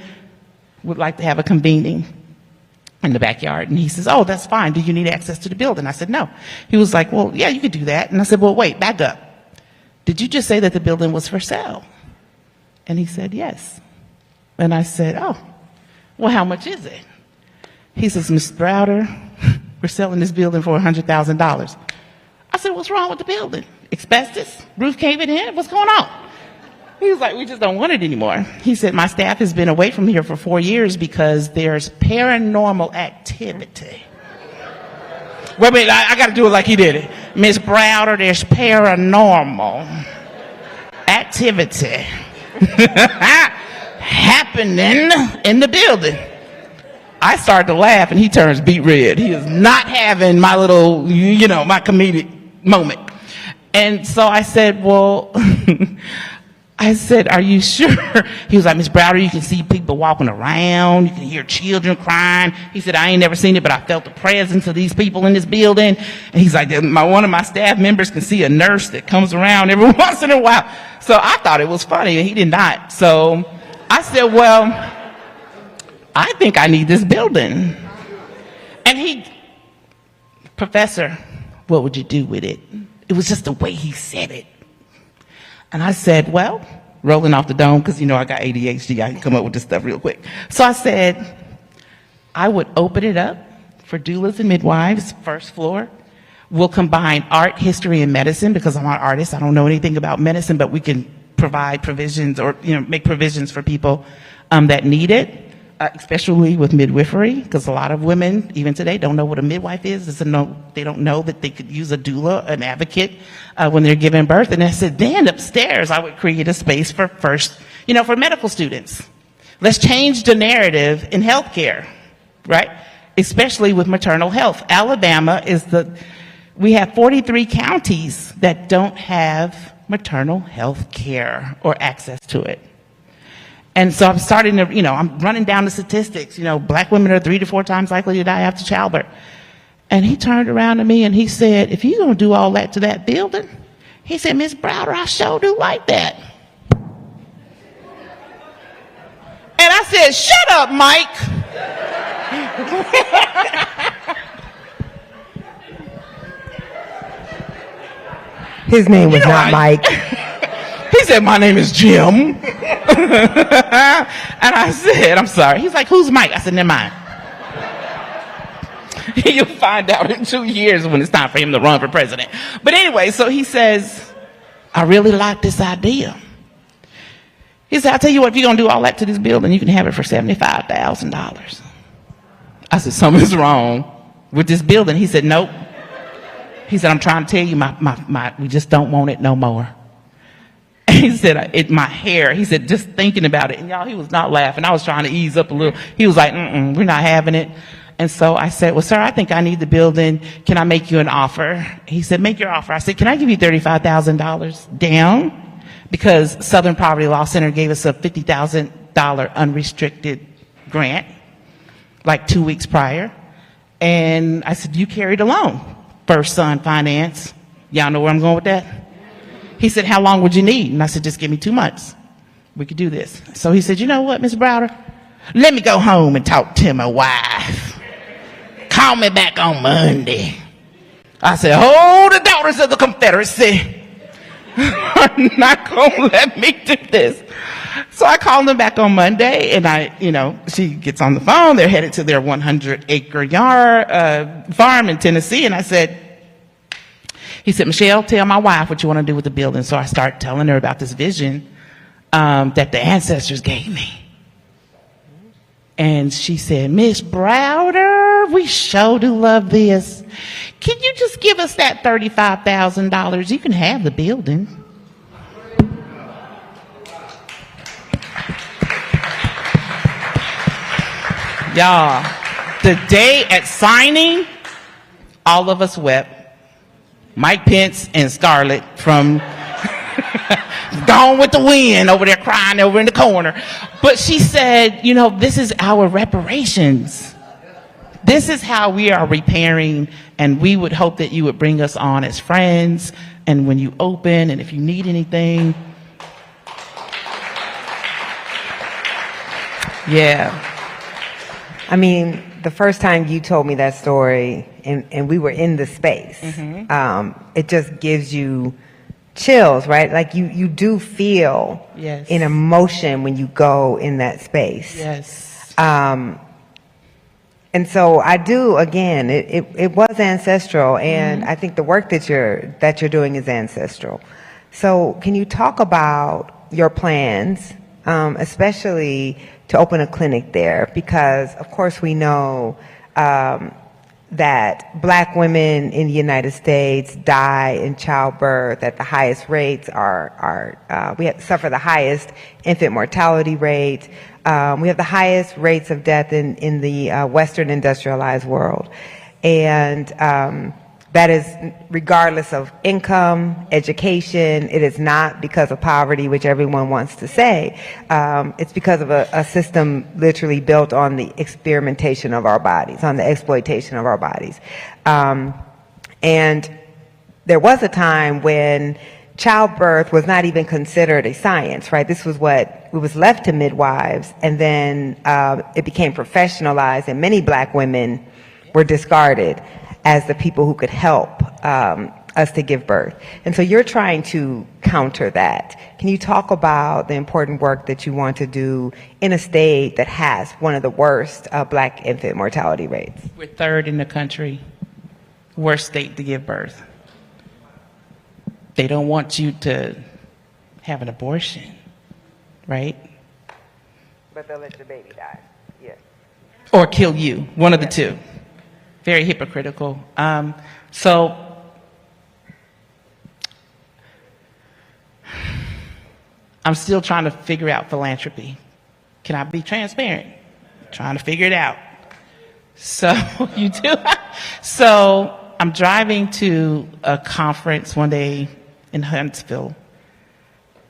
Speaker 4: Would like to have a convening in the backyard. And he says, oh, that's fine. Do you need access to the building? I said, no. He was like, well, yeah, you could do that. And I said, well, wait, back up. Did you just say that the building was for sale? And he said, yes. And I said, oh, well, how much is it? He says, Ms. Browder, we're selling this building for $100,000. I said, what's wrong with the building? Asbestos? Roof caving in? What's going on? He was like, we just don't want it anymore. He said, my staff has been away from here for 4 years because there's paranormal activity. Wait a minute, I got to do it like he did it. Ms. Browder, there's paranormal activity happening in the building. I start to laugh and he turns beet red. He is not having my little, my comedic moment. And so I said, well, are you sure? He was like, Ms. Browder, you can see people walking around. You can hear children crying. He said, I ain't never seen it, but I felt the presence of these people in this building. And he's like, one of my staff members can see a nurse that comes around every once in a while. So I thought it was funny and he did not. So I said, well, I think I need this building. And Professor, what would you do with it? It was just the way he said it. And I said, well, rolling off the dome, because I got ADHD, I can come up with this stuff real quick. So I said, I would open it up for doulas and midwives, first floor. We'll combine art, history, and medicine, because I'm an artist. I don't know anything about medicine, but we can provide provisions or make provisions for people that need it. Especially with midwifery, because a lot of women, even today, don't know what a midwife is. They don't know that they could use a doula, an advocate, when they're giving birth. And I said, then upstairs, I would create a space for for medical students. Let's change the narrative in healthcare, right? Especially with maternal health. Alabama we have 43 counties that don't have maternal health care or access to it. And so I'm starting to, I'm running down the statistics. Black women are 3 to 4 times likely to die after childbirth. And he turned around to me and he said, if you're going to do all that to that building, he said, Ms. Browder, I sure do like that. And I said, shut up, Mike.
Speaker 5: His name was not Mike.
Speaker 4: He said, my name is Jim. And I said, I'm sorry. He's like, who's Mike? I said, never mind. You'll find out in 2 years when it's time for him to run for president. But anyway, so he says, I really like this idea. He said, I'll tell you what, if you're going to do all that to this building, you can have it for $75,000. I said, something's wrong with this building. He said, nope. He said, I'm trying to tell you, we just don't want it no more. He said, my hair, he said, just thinking about it. And y'all, he was not laughing. I was trying to ease up a little. He was like, we're not having it. And so I said, well, sir, I think I need the building. Can I make you an offer? He said, make your offer. I said, can I give you $35,000 down? Because Southern Poverty Law Center gave us a $50,000 unrestricted grant, like 2 weeks prior. And I said, you carried a loan. First Son Finance. Y'all know where I'm going with that? He said, how long would you need? And I said, just give me 2 months. We could do this. So he said, you know what, Ms. Browder? Let me go home and talk to my wife. Call me back on Monday. I said, oh, the daughters of the Confederacy are not going to let me do this. So I called them back on Monday, and she gets on the phone. They're headed to their 100-acre farm in Tennessee. And he said, Michelle, tell my wife what you want to do with the building. So I start telling her about this vision that the ancestors gave me. And she said, Miss Browder, we sure do love this. Can you just give us that $35,000? You can have the building. Y'all, the day at signing, all of us wept. Mike Pence and Scarlett from Gone with the Wind over there crying over in the corner. But she said, this is our reparations. This is how we are repairing, and we would hope that you would bring us on as friends, and when you open, and if you need anything. Yeah.
Speaker 5: I mean, the first time you told me that story, and we were in the space, it just gives you chills, right? Like you do feel
Speaker 4: Yes.
Speaker 5: an emotion when you go in that space.
Speaker 4: Yes.
Speaker 5: And so I do, again, it was ancestral, and I think the work that you're doing is ancestral. So can you talk about your plans, especially to open a clinic there? Because, of course, we know that black women in the United States die in childbirth at the highest rates, suffer the highest infant mortality rate. We have the highest rates of death in the Western industrialized world. And that is regardless of income, education. It is not because of poverty, which everyone wants to say. It's because of a system literally built on the experimentation of our bodies, on the exploitation of our bodies. And there was a time when childbirth was not even considered a science, right? This was it was left to midwives, and then it became professionalized, and many black women were discarded as the people who could help us to give birth. And so you're trying to counter that. Can you talk about the important work that you want to do in a state that has one of the worst black infant mortality rates?
Speaker 4: We're third in the country, worst state to give birth. They don't want you to have an abortion, right?
Speaker 5: But they'll let your baby die, yeah.
Speaker 4: Or kill you, one of the two. Very hypocritical. So I'm still trying to figure out philanthropy. Can I be transparent? Trying to figure it out. So you do. So I'm driving to a conference one day in Huntsville.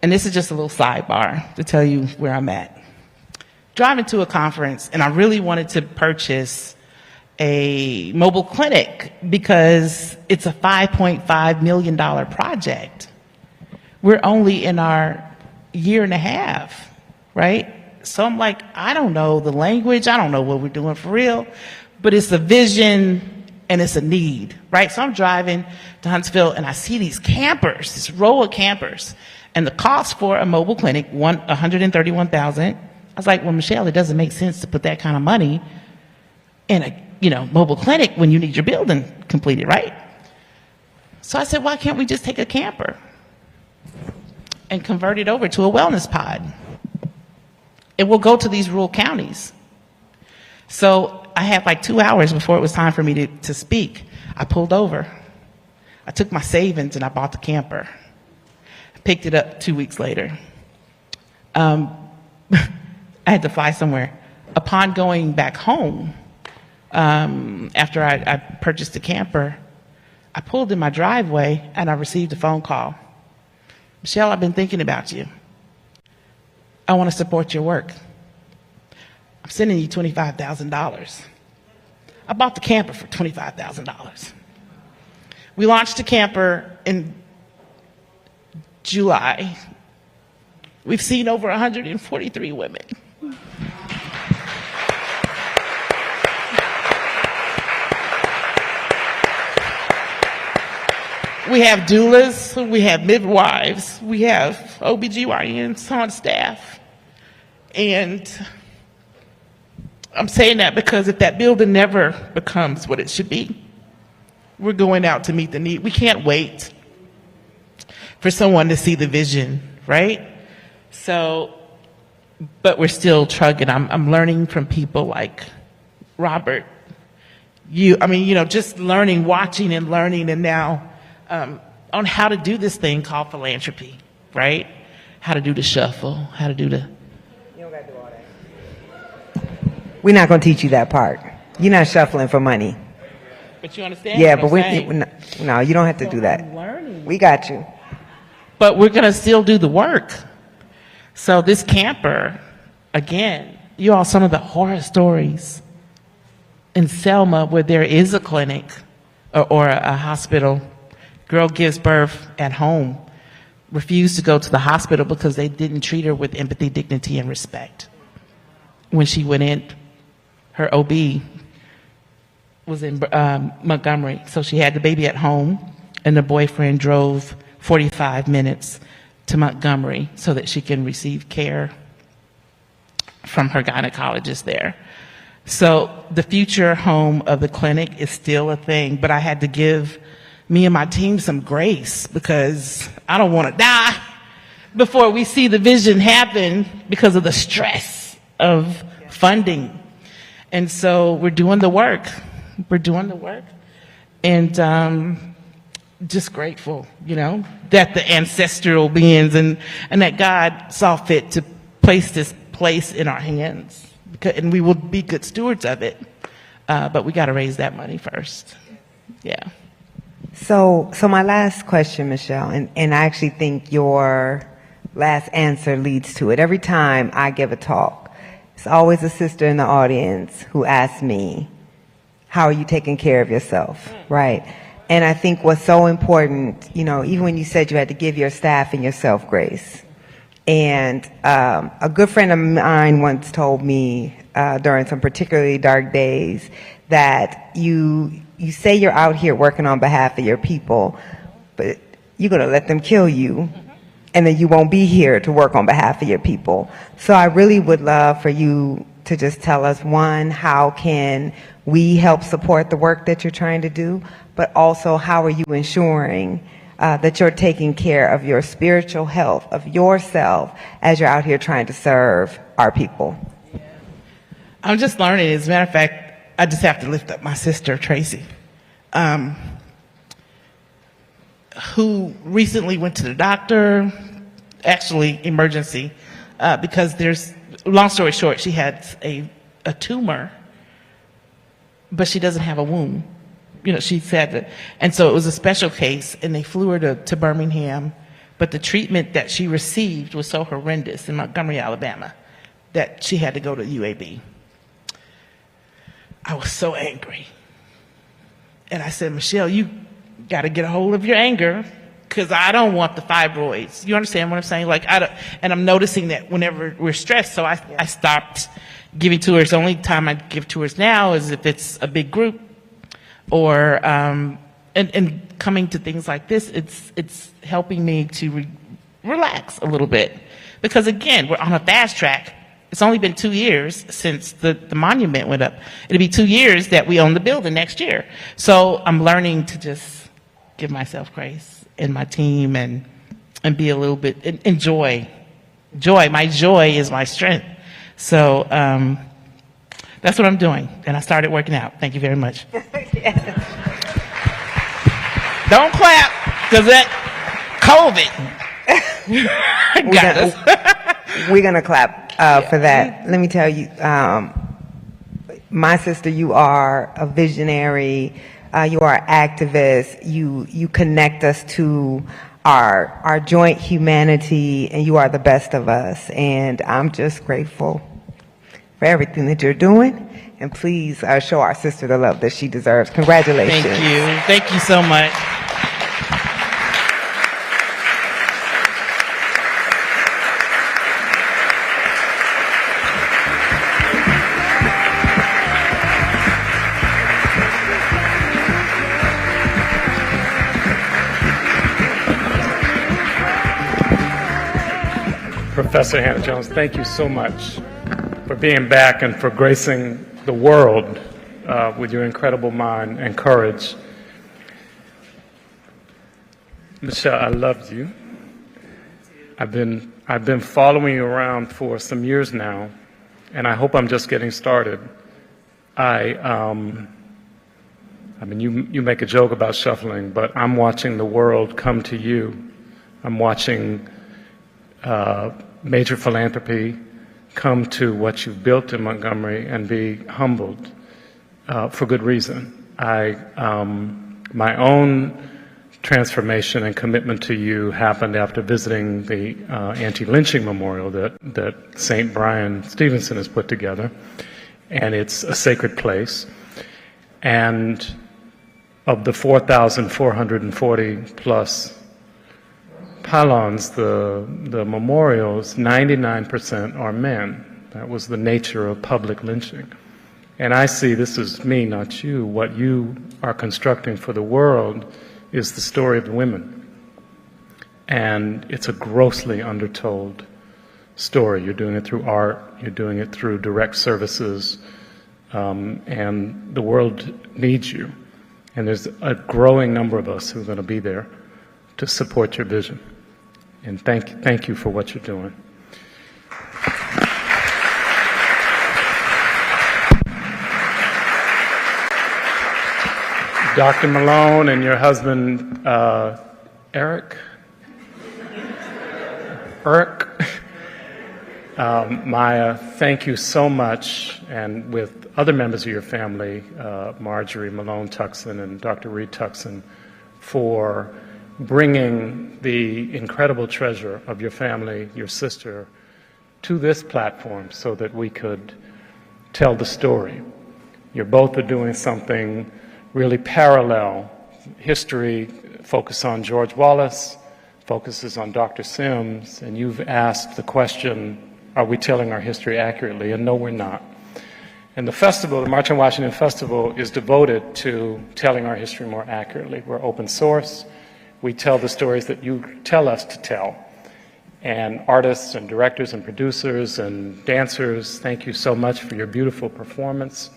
Speaker 4: And this is just a little sidebar to tell you where I'm at. Driving to a conference, and I really wanted to purchase a mobile clinic because it's a $5.5 million project. We're only in our year and a half, right? So I'm like, I don't know the language. I don't know what we're doing for real, but it's a vision and it's a need, right? So I'm driving to Huntsville and I see these campers, this row of campers, and the cost for a mobile clinic, $131,000. I was like, well, Michelle, it doesn't make sense to put that kind of money in a mobile clinic when you need your building completed, right? So I said, why can't we just take a camper and convert it over to a wellness pod? It will go to these rural counties. So I had like 2 hours before it was time for me to speak. I pulled over. I took my savings and I bought the camper. I picked it up 2 weeks later. I had to fly somewhere. Upon going back home, after I purchased the camper, I pulled in my driveway and I received a phone call. Michelle, I've been thinking about you. I want to support your work. I'm sending you $25,000. I bought the camper for $25,000. We launched the camper in July. We've seen over 143 women. We have doulas, we have midwives, we have OBGYNs on staff. And I'm saying that because if that building never becomes what it should be, we're going out to meet the need. We can't wait for someone to see the vision, right? So, but we're still trugging. I'm learning from people like Robert. Just learning, watching and learning, and now on how to do this thing called philanthropy, right? How to do the shuffle, how to do the...
Speaker 5: You don't got to do all that. We're not going to teach you that part. You're not shuffling for money.
Speaker 4: But you understand?
Speaker 5: Yeah,
Speaker 4: what I'm saying?
Speaker 5: no, you don't have to do that.
Speaker 4: I'm learning.
Speaker 5: We got you.
Speaker 4: But we're going to still do the work. So this camper, again, you all, some of the horror stories in Selma where there is a clinic or a hospital. Girl gives birth at home, refused to go to the hospital because they didn't treat her with empathy, dignity, and respect. When she went in, her OB was in Montgomery, so she had the baby at home, and the boyfriend drove 45 minutes to Montgomery so that she can receive care from her gynecologist there. So the future home of the clinic is still a thing, but I had to give me and my team some grace because I don't want to die before we see the vision happen because of the stress of funding. And so we're doing the work. We're doing the work. And just grateful, that the ancestral beings and that God saw fit to place this place in our hands. And we will be good stewards of it. But we got to raise that money first. Yeah.
Speaker 5: So my last question, Michelle, and I actually think your last answer leads to it. Every time I give a talk, it's always a sister in the audience who asks me, how are you taking care of yourself, right? And I think what's so important, even when you said you had to give your staff and yourself grace. And a good friend of mine once told me during some particularly dark days that you say you're out here working on behalf of your people, but you're going to let them kill you, and then you won't be here to work on behalf of your people. So I really would love for you to just tell us, one, how can we help support the work that you're trying to do, but also how are you ensuring that you're taking care of your spiritual health, of yourself, as you're out here trying to serve our people?
Speaker 4: I'm just learning. As a matter of fact, I just have to lift up my sister, Tracy, who recently went to the doctor, actually emergency, because long story short, she had a tumor, but she doesn't have a womb. She said that, and so it was a special case, and they flew her to Birmingham, but the treatment that she received was so horrendous in Montgomery, Alabama, that she had to go to UAB. I was so angry. And I said, Michelle, you got to get a hold of your anger, because I don't want the fibroids. You understand what I'm saying? And I'm noticing that whenever we're stressed, so I stopped giving tours. The only time I give tours now is if it's a big group, or and coming to things like this, it's helping me to relax a little bit, because again, we're on a fast track. It's only been 2 years since the monument went up. It'll be 2 years that we own the building next year. So I'm learning to just give myself grace and my team and be a little bit, enjoy. Joy. My joy is my strength. So that's what I'm doing. And I started working out. Thank you very much. Don't clap, because that COVID got us.
Speaker 5: We're going to clap for that. Let me tell you, my sister, you are a visionary. You are an activist. You connect us to our joint humanity, and you are the best of us. And I'm just grateful for everything that you're doing. And please show our sister the love that she deserves. Congratulations.
Speaker 4: Thank you. Thank you so much.
Speaker 6: Professor Hannah Jones, thank you so much for being back and for gracing the world with your incredible mind and courage. Michelle, I loved you. I've been following you around for some years now, and I hope I'm just getting started. I mean, you make a joke about shuffling, but I'm watching the world come to you. I'm watching major philanthropy come to what you've built in Montgomery and be humbled for good reason. My own transformation and commitment to you happened after visiting the anti-lynching memorial that St. Brian Stevenson has put together, and it's a sacred place. And of the 4,440 plus pylons, the memorials, 99% are men. That was the nature of public lynching. And I see, this is me, not you, what you are constructing for the world is the story of the women. And it's a grossly undertold story. You're doing it through art, you're doing it through direct services, and the world needs you. And there's a growing number of us who are going to be there to support your vision. And thank you for what you're doing. Dr. Malone and your husband, Eric, Maya, thank you so much, and with other members of your family, Marjorie Malone Tuxen and Dr. Reed Tuxen, for bringing the incredible treasure of your family, your sister, to this platform so that we could tell the story. You both are doing something really parallel. History focuses on George Wallace, focuses on Dr. Sims, and you've asked the question, are we telling our history accurately? And no, we're not. And the festival, the March on Washington Festival, is devoted to telling our history more accurately. We're open source. We tell the stories that you tell us to tell. And artists and directors and producers and dancers, thank you so much for your beautiful performance.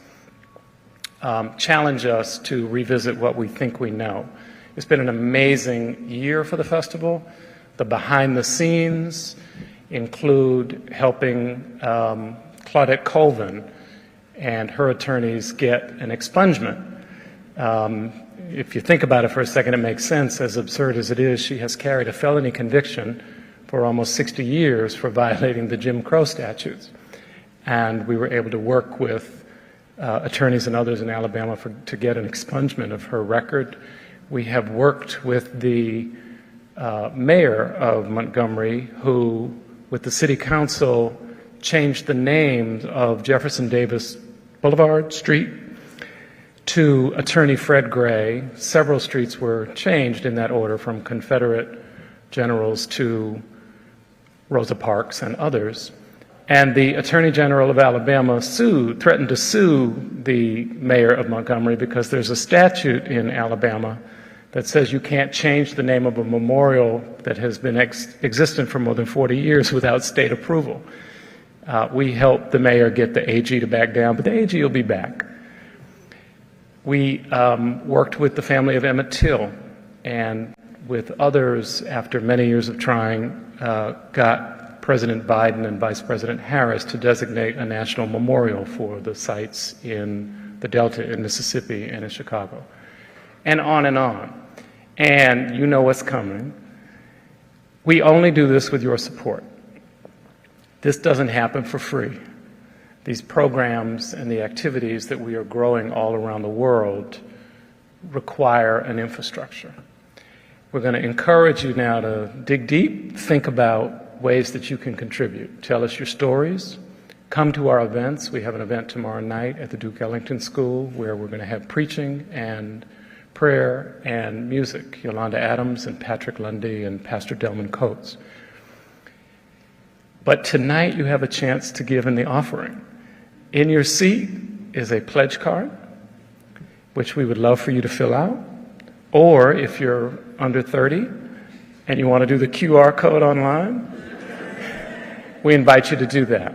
Speaker 6: Challenge us to revisit what we think we know. It's been an amazing year for the festival. The behind the scenes include helping Claudette Colvin and her attorneys get an expungement. If you think about it for a second, it makes sense. As absurd as it is, she has carried a felony conviction for almost 60 years for violating the Jim Crow statutes. And we were able to work with attorneys and others in Alabama to get an expungement of her record. We have worked with the mayor of Montgomery, who, with the city council, changed the name of Jefferson Davis Boulevard Street to Attorney Fred Gray. Several streets were changed in that order, from Confederate generals to Rosa Parks and others. And the Attorney General of Alabama threatened to sue the mayor of Montgomery because there's a statute in Alabama that says you can't change the name of a memorial that has been existent for more than 40 years without state approval. We helped the mayor get the AG to back down, but the AG will be back. We worked with the family of Emmett Till, and with others, after many years of trying, got President Biden and Vice President Harris to designate a national memorial for the sites in the Delta, in Mississippi, and in Chicago. And on and on. And you know what's coming. We only do this with your support. This doesn't happen for free. These programs and the activities that we are growing all around the world require an infrastructure. We're going to encourage you now to dig deep, think about ways that you can contribute. Tell us your stories. Come to our events. We have an event tomorrow night at the Duke Ellington School where we're going to have preaching and prayer and music. Yolanda Adams and Patrick Lundy and Pastor Delman Coates. But tonight you have a chance to give in the offering. In your seat is a pledge card, which we would love for you to fill out. Or if you're under 30 and you want to do the QR code online, we invite you to do that.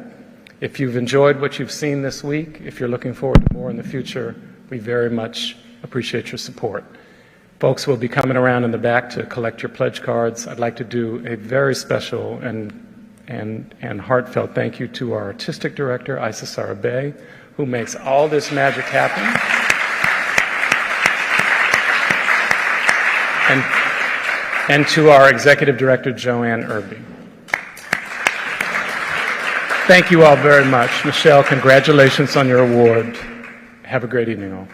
Speaker 6: If you've enjoyed what you've seen this week, if you're looking forward to more in the future, we very much appreciate your support. Folks will be coming around in the back to collect your pledge cards. I'd like to do a very special and heartfelt thank you to our artistic director, Isa Sarabay, who makes all this magic happen. And to our executive director, Joanne Irby. Thank you all very much. Michelle, congratulations on your award. Have a great evening all.